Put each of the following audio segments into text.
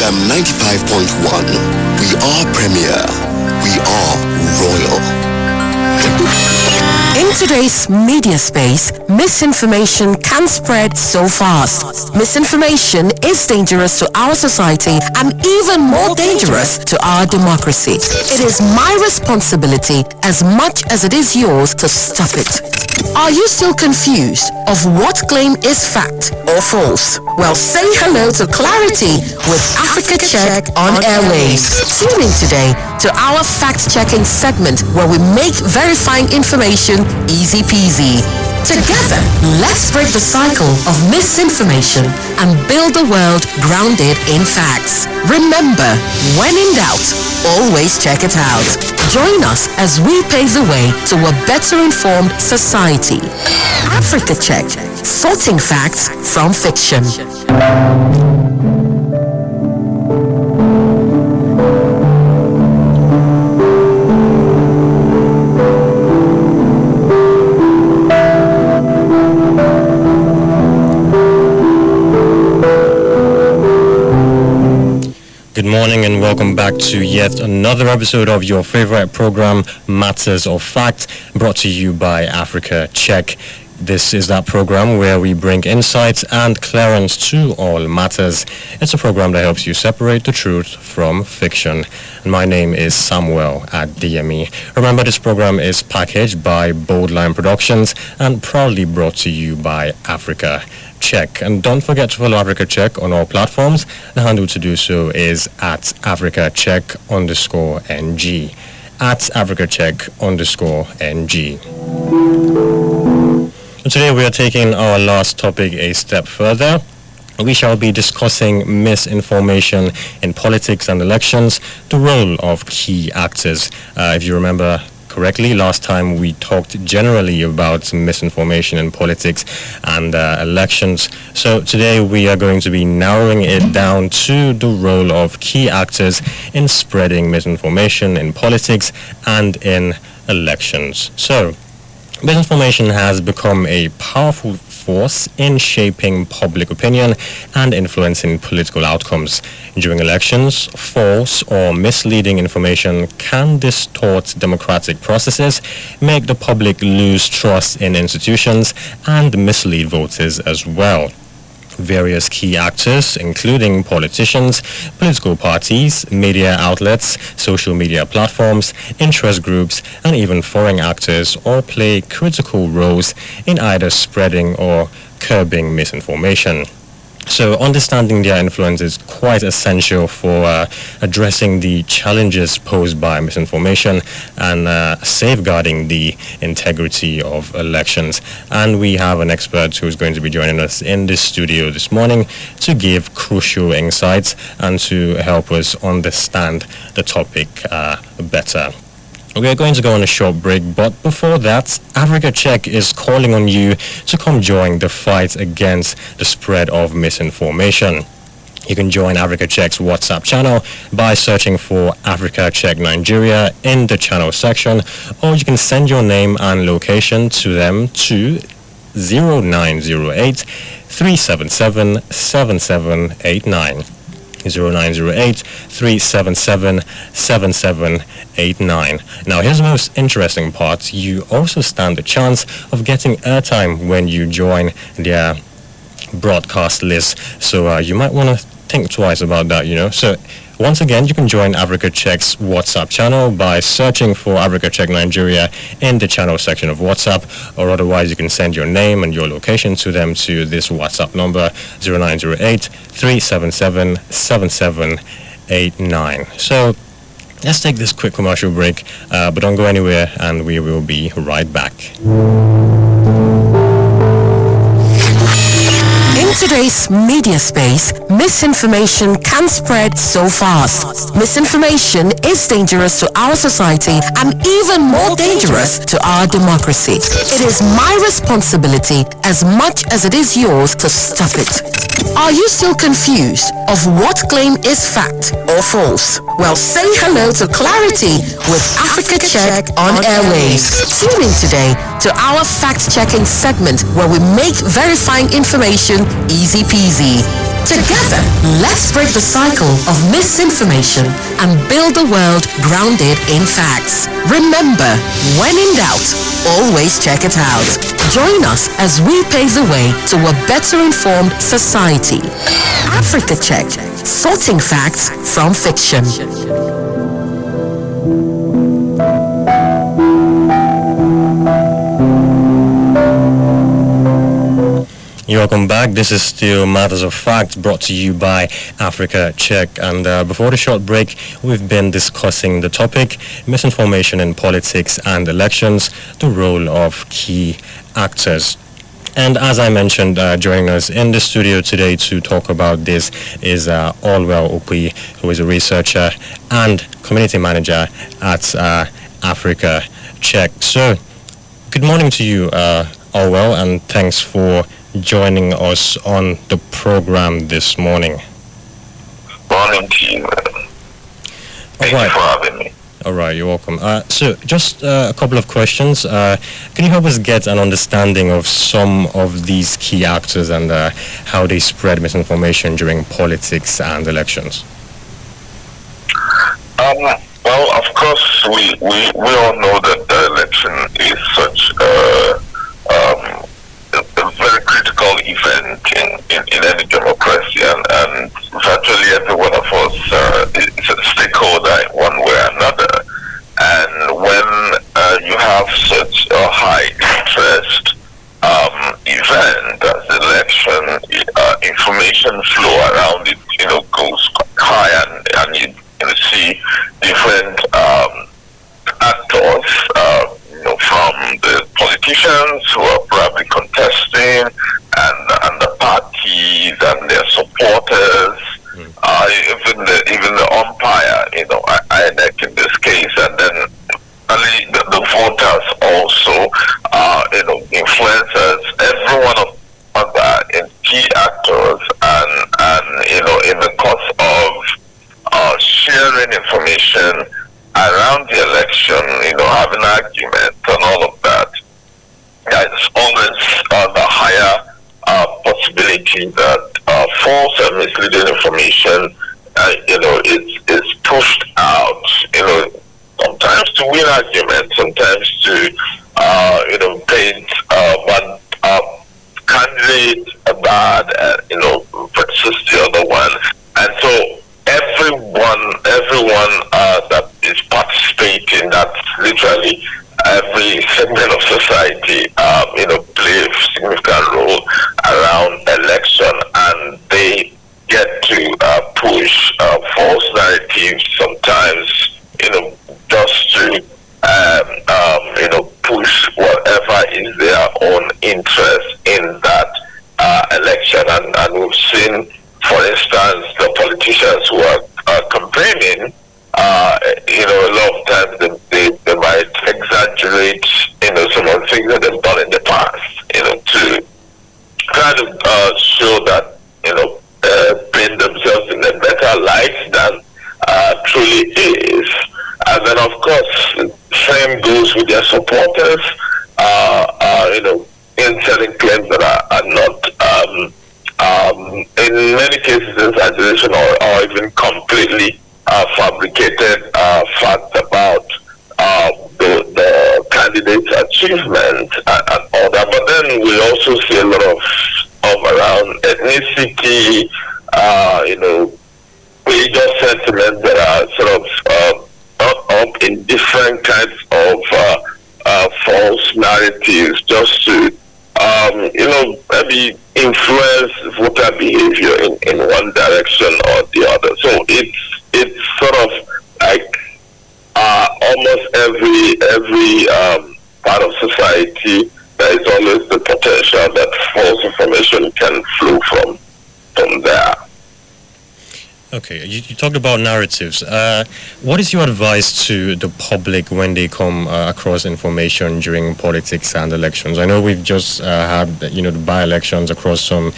FM 95.1. We are premier. We are royal. In today's media space, misinformation can spread so fast. Misinformation is dangerous to our society and even more dangerous to our democracy. It is my responsibility as much as it is yours to stop it. Are you still confused of what claim is fact or false? Well, say hello to clarity with Africa Check on airwaves. Tune in today to our fact-checking segment where we make verifying information easy peasy. Together, let's break the cycle of misinformation and build a world grounded in facts. Remember, when in doubt, always check it out. Join us as we pave the way to a better informed society. Africa Check, sorting facts from fiction. Good morning and welcome back to yet another episode of your favorite program, Matters of Fact, brought to you by Africa Check. This is that program where we bring insights and clearance to all matters. It's a program that helps you separate the truth from fiction. And my name is Samuel at DME. Remember, this program is packaged by Bold Line Productions and proudly brought to you by Africa Check. And don't forget to follow Africa Check on all platforms. The handle to do so is at AfricaCheck_NG. At AfricaCheck_NG. Today we are taking our last topic a step further. We shall be discussing misinformation in politics and elections, the role of key actors. If you remember correctly, last time we talked generally about misinformation in politics and elections. So today we are going to be narrowing it down to the role of key actors in spreading misinformation in politics and in elections. So misinformation has become a powerful force in shaping public opinion and influencing political outcomes. During elections, false or misleading information can distort democratic processes, make the public lose trust in institutions, and mislead voters as well. Various key actors, including politicians, political parties, media outlets, social media platforms, interest groups, and even foreign actors, all play critical roles in either spreading or curbing misinformation. So understanding their influence is quite essential for addressing the challenges posed by misinformation and safeguarding the integrity of elections. And we have an expert who's going to be joining us in this studio this morning to give crucial insights and to help us understand the topic better. We are going to go on a short break, but before that, Africa Check is calling on you to come join the fight against the spread of misinformation. You can join Africa Check's WhatsApp channel by searching for Africa Check Nigeria in the channel section, or you can send your name and location to them to 0908 377 7789. 0908-377-7789. Now, here's the most interesting part. You also stand a chance of getting airtime when you join their broadcast list. So you might want to think twice about that, So once again, you can join Africa Check's WhatsApp channel by searching for Africa Check Nigeria in the channel section of WhatsApp, or otherwise you can send your name and your location to them to this WhatsApp number 0908-377-7789. So let's take this quick commercial break, but don't go anywhere and we will be right back. In today's media space, misinformation can spread so fast. Misinformation is dangerous to our society and even more dangerous to our democracy. It is my responsibility as much as it is yours to stop it. Are you still confused of what claim is fact or false? Well, say hello to clarity with Africa Check on airwaves. Tune in today to our fact-checking segment where we make verifying information easy peasy. Together, let's break the cycle of misinformation and build a world grounded in facts. Remember, when in doubt, always check it out. Join us as we pave the way to a better informed society. Africa Check, sorting facts from fiction. Welcome back. This is still Matters of Fact, brought to you by Africa Check. And before the short break, we've been discussing the topic, misinformation in politics and elections, the role of key actors. And as I mentioned, joining us in the studio today to talk about this is Allwell Okwi, who is a researcher and community manager at Africa Check. So, good morning to you, Allwell, and thanks for joining us on the program this morning. Morning to you. Thank you for having me. All right, you're welcome. So just a couple of questions. Can you help us get an understanding of some of these key actors and how they spread misinformation during politics and elections? Well, of course, we all know that the election is such a very critical event in any democracy, and virtually every one of us is a stakeholder in one way or another. And when you have such a high interest event as the election, information flow around it, goes high, and you see different actors, from the politicians who are probably contesting, and the parties and their supporters, even the umpire, INEC in this case, and then the voters also, influencers, every one of other key actors, and in the course of sharing information around the election, having arguments and all of that, there's always the higher possibility that false and misleading information, is pushed out, sometimes to win arguments, sometimes to, paint one candidate bad, versus the other one. And so everyone that is participating, that's literally every segment of society, play a significant role around election, and they get to push false narratives sometimes, just to push whatever is their own interest in that election. And we've seen, for instance, the politicians who are campaigning, a lot of times they might exaggerate, some of the things that they've done in the past, to kind of show that, paint themselves in a better light than truly is. And then, of course, same goes with their supporters, inserting claims that are not, in many cases, exaggeration or even completely fabricated facts about the candidate's achievement and all that. But then we also see a lot of around ethnicity, religious sentiments that are sort of up in different kinds of false narratives, just to maybe influence voter behavior in one direction or the other. So it's sort of like almost every part of society, there is always the potential that false information can flow from there. Okay, you talked about narratives. What is your advice to the public when they come across information during politics and elections? I know we've just had, the by-elections across some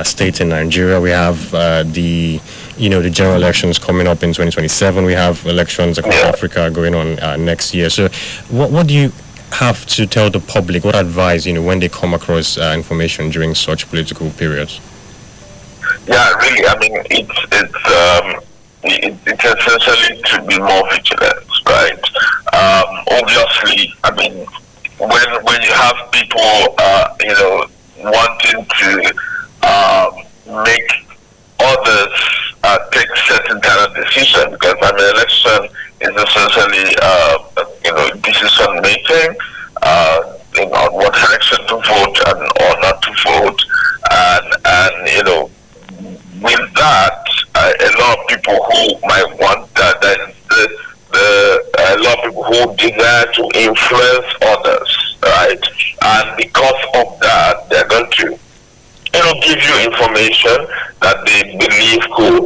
states in Nigeria. We have the general elections coming up in 2027. We have elections across Africa going on next year. So what do you have to tell the public? What advice, when they come across information during such political periods? Yeah, really. I mean, it's essentially to be more vigilant, right? Obviously, I mean, when you have people, wanting to make others take certain kind of decision, because I mean, election is essentially, decision making, on what direction to vote and or not to vote, and with that, a lot of people who might want that, a lot of people who desire to influence others, right? And because of that, they're going to, give you information that they believe could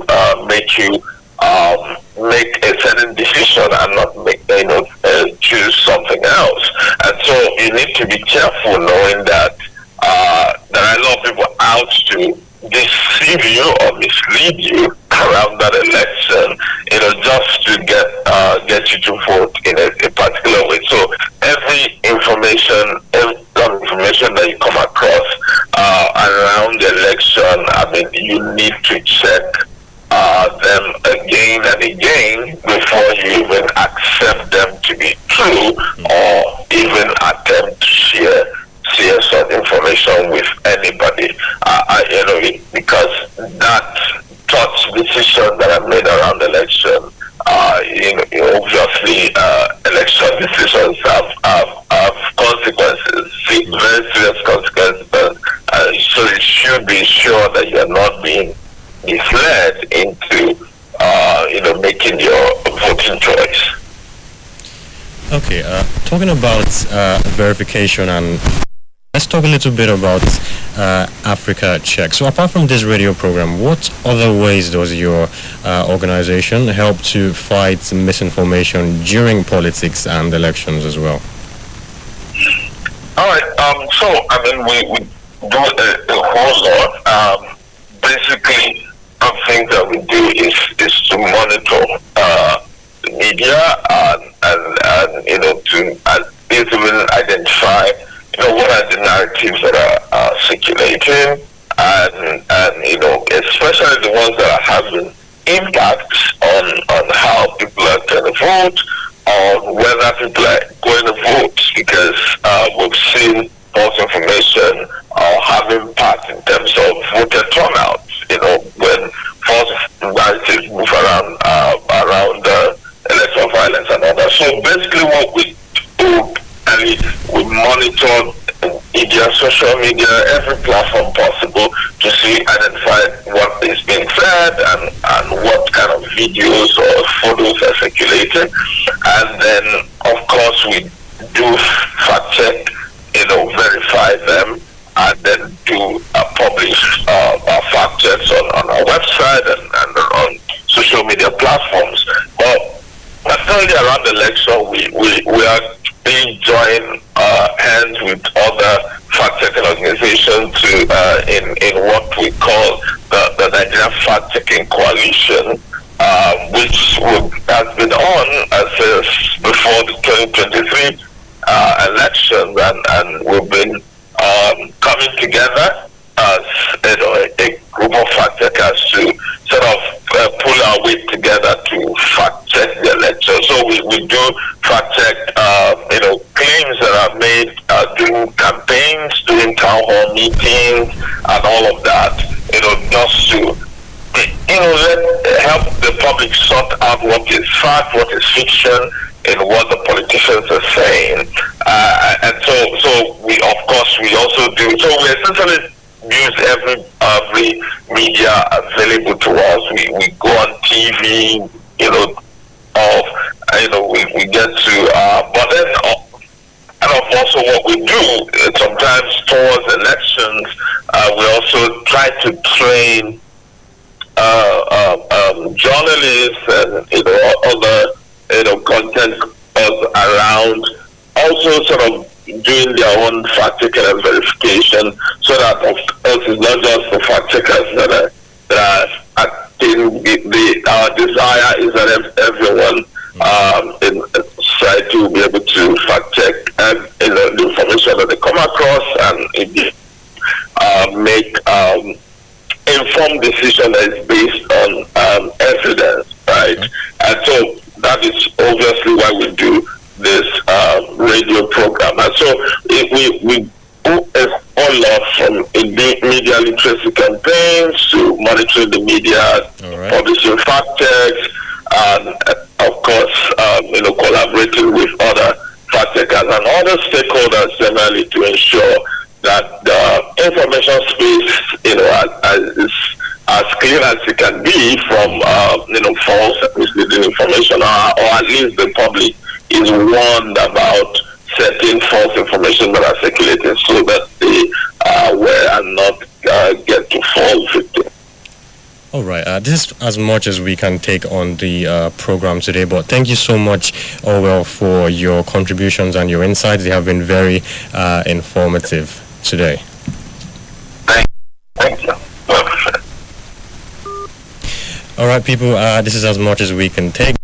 make you make a certain decision and not make, choose something else. And so you need to be careful knowing that there are a lot of people out to deceive you or mislead you around that election, just to get you to vote in a particular way. So every information that you come across around the election, I mean, you need to check them again and again before you even accept them to be true or even attempt to share some information with anybody. Because that such decision that I made around election, obviously, election decisions have consequences, very serious consequences. So you should be sure that you're not being misled into, making your voting choice. Okay, talking about verification, and let's talk a little bit about Africa Check. So apart from this radio program, what other ways does your organization help to fight misinformation during politics and elections as well? All right. So I mean, we do a whole lot. Basically, one thing that we do is to monitor the media and to even identify what are the narratives that are circulating, and especially the ones that are having impacts on how people are going to vote, on whether people are going to vote, because we've seen false information have impact in terms of voter turnout. When false narratives move around electoral violence and all that. So basically, what we do, we monitor media, social media, every platform possible to identify what is being said and what kind of videos or photos are circulating. And then, of course, we do fact check, verify them, and then do publish our fact checks on our website and on social media platforms. But certainly around the election, we are being joined hands with other fact-checking organizations in what we call the Nigerian Fact-Checking Coalition, which has been on since before the 2023 elections, and we've been coming together as a group of fact-checkers to sort of pull our weight together to fact-check the election. So we do fact-check, claims that are made during campaigns, during town hall meetings, and all of that, just to, help the public sort out what is fact, what is fiction, and what the politicians are saying. And so we also do, so we essentially use every media available to us. We go on TV, we get to, but then, and also what we do, sometimes towards elections, we also try to train journalists and other content around, also sort of doing their own fact checking and verification, so that of course it's not just the fact checkers that are acting. Our desire is that everyone in society will be able to fact check and the information that they come across, and make informed decision that is based on evidence, right? And so that is obviously why we do this radio program. And so we all off from media literacy campaigns to monitoring the media, publishing fact checks, and of course, collaborating with other fact checkers and other stakeholders generally to ensure that the information space, is as clear as it can be from, false and misleading information, or at least the public is warned about certain false information that are circulating so that they are aware and not get to fall victim. All right, this is as much as we can take on the program today, but thank you so much, Orwell, for your contributions and your insights. They have been very informative today. Thank you. All right, people, this is as much as we can take.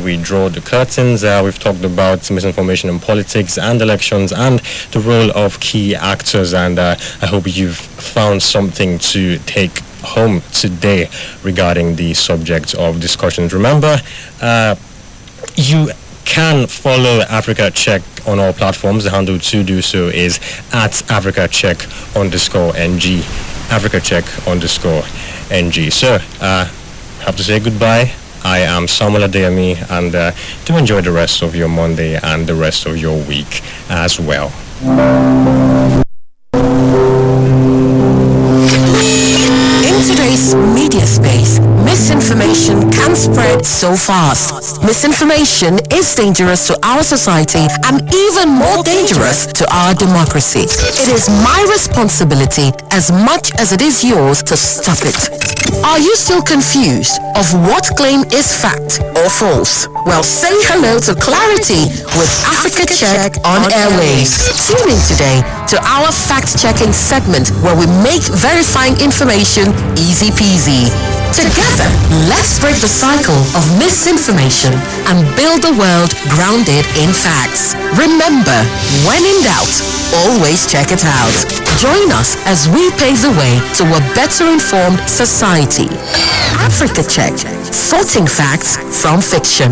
We draw the curtains. We've talked about misinformation in politics and elections and the role of key actors, and I hope you've found something to take home today regarding the subject of discussions. Remember, you can follow Africa Check on all platforms. The handle to do so is at @AfricaCheck_NG. AfricaCheck_NG. So, have to say goodbye. I am Samuel Adeyemi, and do enjoy the rest of your Monday and the rest of your week as well. In today's media space, misinformation can spread so fast. Misinformation is dangerous to our society and even more dangerous to our democracy. It is my responsibility as much as it is yours to stop it. Are you still confused of what claim is fact or false? Well, say hello to clarity with Africa Check on airwaves. Tune in today to our fact-checking segment where we make verifying information easy peasy. Together, let's break the cycle of misinformation and build a world grounded in facts. Remember, when in doubt, always check it out. Join us as we pave the way to a better informed society. Africa Check, sorting facts from fiction. 94.